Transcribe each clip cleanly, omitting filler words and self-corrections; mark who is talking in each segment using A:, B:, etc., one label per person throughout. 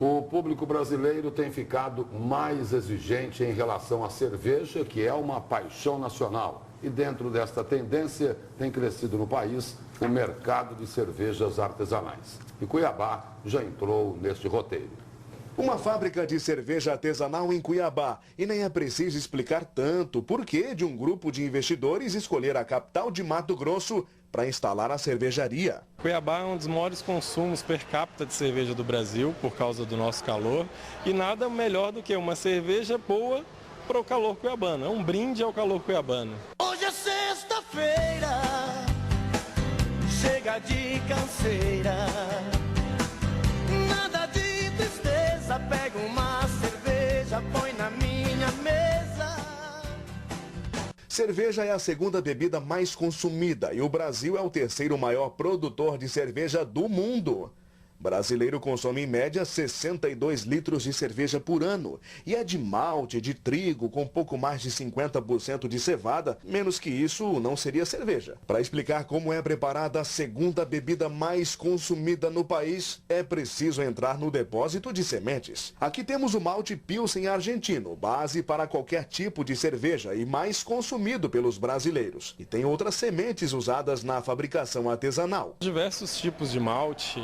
A: O público brasileiro tem ficado mais exigente em relação à cerveja, que é uma paixão nacional. E dentro desta tendência tem crescido no país o mercado de cervejas artesanais. E Cuiabá já entrou neste roteiro.
B: Uma fábrica de cerveja artesanal em Cuiabá. E nem é preciso explicar tanto por que de um grupo de investidores escolher a capital de Mato Grosso para instalar a cervejaria.
C: Cuiabá é um dos maiores consumos per capita de cerveja do Brasil, por causa do nosso calor. E nada melhor do que uma cerveja boa para o calor cuiabano. É um brinde ao calor cuiabano.
D: Hoje é sexta-feira, chega de canseira. Nada de tristeza, pega uma cerveja, põe na minha mesa.
B: Cerveja é a segunda bebida mais consumida e o Brasil é o terceiro maior produtor de cerveja do mundo. Brasileiro consome em média 62 litros de cerveja por ano. E é de malte, de trigo, com pouco mais de 50% de cevada. Menos que isso, não seria cerveja. Para explicar como é preparada a segunda bebida mais consumida no país, é preciso entrar no depósito de sementes. Aqui temos o malte Pilsen argentino, base para qualquer tipo de cerveja e mais consumido pelos brasileiros. E tem outras sementes usadas na fabricação artesanal.
C: Diversos tipos de malte,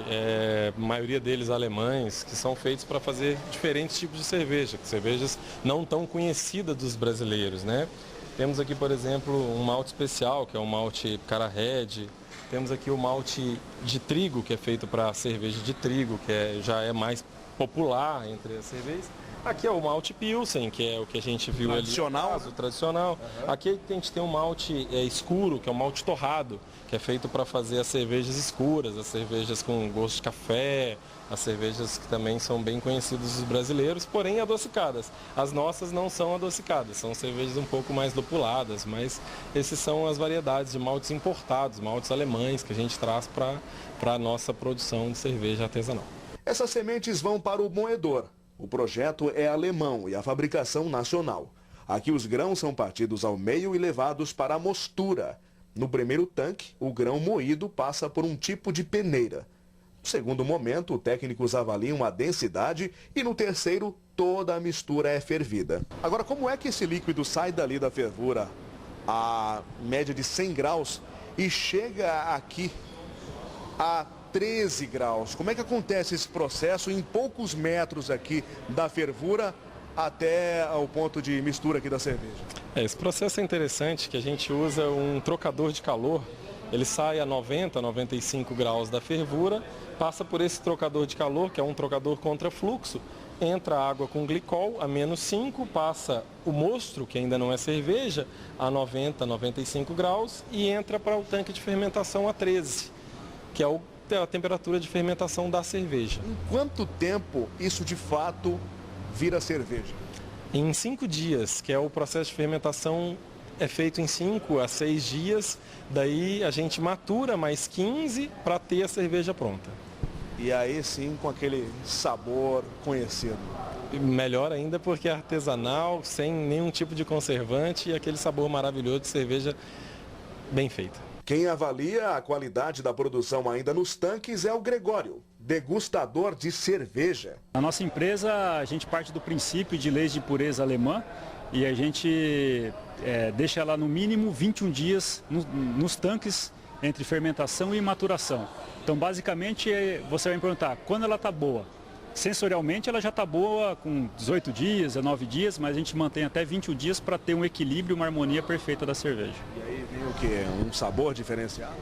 C: a maioria deles alemães, que são feitos para fazer diferentes tipos de cerveja, cervejas não tão conhecidas dos brasileiros, né? Temos aqui, por exemplo, um malte especial, que é o malte Cara Red. Temos aqui o malte de trigo, que é feito para cerveja de trigo, que já é mais popular entre as cervejas. Aqui é o malte Pilsen, que é o que a gente viu
B: tradicional,
C: ali. O tradicional. Aqui a gente tem um malte escuro, que é o malte torrado, que é feito para fazer as cervejas escuras, as cervejas com gosto de café, as cervejas que também são bem conhecidas dos brasileiros, porém adocicadas. As nossas não são adocicadas, são cervejas um pouco mais lupuladas, mas essas são as variedades de maltes importados, maltes alemães, que a gente traz para a nossa produção de cerveja artesanal.
B: Essas sementes vão para o moedor. O projeto é alemão e a fabricação nacional. Aqui os grãos são partidos ao meio e levados para a mostura. No primeiro tanque, o grão moído passa por um tipo de peneira. No segundo momento, técnicos avaliam a densidade e no terceiro, toda a mistura é fervida. Agora, como é que esse líquido sai dali da fervura a média de 100 graus e chega aqui a 13 graus. Como é que acontece esse processo em poucos metros aqui da fervura até o ponto de mistura aqui da cerveja?
C: Esse processo é interessante, que a gente usa um trocador de calor. Ele sai a 90, 95 graus da fervura, passa por esse trocador de calor, que é um trocador contra fluxo, entra a água com glicol a -5, passa o mostro, que ainda não é cerveja, a 90, 95 graus e entra para o tanque de fermentação a 13, que é a temperatura de fermentação da cerveja.
B: Em quanto tempo isso de fato vira cerveja?
C: Em 5 dias, que é o processo de fermentação, é feito em 5 a 6 dias, daí a gente matura mais 15 para ter a cerveja pronta.
B: E aí sim com aquele sabor conhecido.
C: Melhor ainda porque é artesanal, sem nenhum tipo de conservante e aquele sabor maravilhoso de cerveja bem feita.
B: Quem avalia a qualidade da produção ainda nos tanques é o Gregório, degustador de cerveja.
E: Na nossa empresa, a gente parte do princípio de leis de pureza alemã e a gente deixa ela no mínimo 21 dias nos tanques entre fermentação e maturação. Então, basicamente, você vai me perguntar, quando ela está boa? Sensorialmente, ela já está boa com 18 dias, 19 dias, mas a gente mantém até 21 dias para ter um equilíbrio, uma harmonia perfeita da cerveja.
B: E aí vem o quê? Um sabor diferenciado?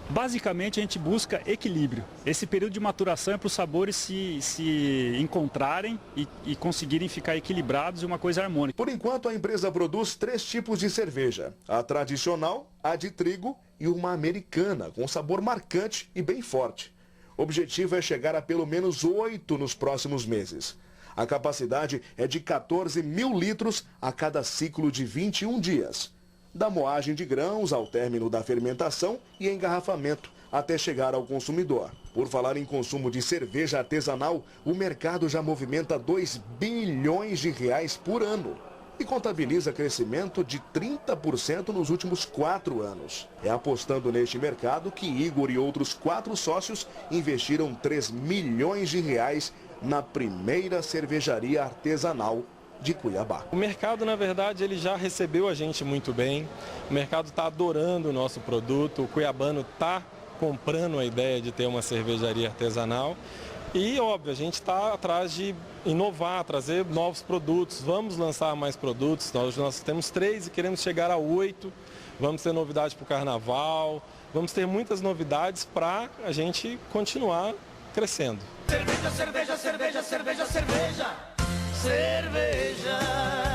E: Basicamente, a gente busca equilíbrio. Esse período de maturação é para os sabores se encontrarem e conseguirem ficar equilibrados e uma coisa harmônica.
B: Por enquanto, a empresa produz 3 tipos de cerveja. A tradicional, a de trigo e uma americana, com sabor marcante e bem forte. O objetivo é chegar a pelo menos 8 nos próximos meses. A capacidade é de 14 mil litros a cada ciclo de 21 dias. Da moagem de grãos ao término da fermentação e engarrafamento, até chegar ao consumidor. Por falar em consumo de cerveja artesanal, o mercado já movimenta 2 bilhões de reais por ano. E contabiliza crescimento de 30% nos últimos 4 anos. É apostando neste mercado que Igor e outros 4 sócios investiram 3 milhões de reais na primeira cervejaria artesanal de Cuiabá.
C: O mercado, na verdade, ele já recebeu a gente muito bem. O mercado está adorando o nosso produto. O cuiabano está comprando a ideia de ter uma cervejaria artesanal. E, óbvio, a gente está atrás de inovar, trazer novos produtos. Vamos lançar mais produtos. Nós temos 3 e queremos chegar a 8. Vamos ter novidades para o carnaval. Vamos ter muitas novidades para a gente continuar crescendo.
D: Cerveja, cerveja, cerveja, cerveja, cerveja. Cerveja.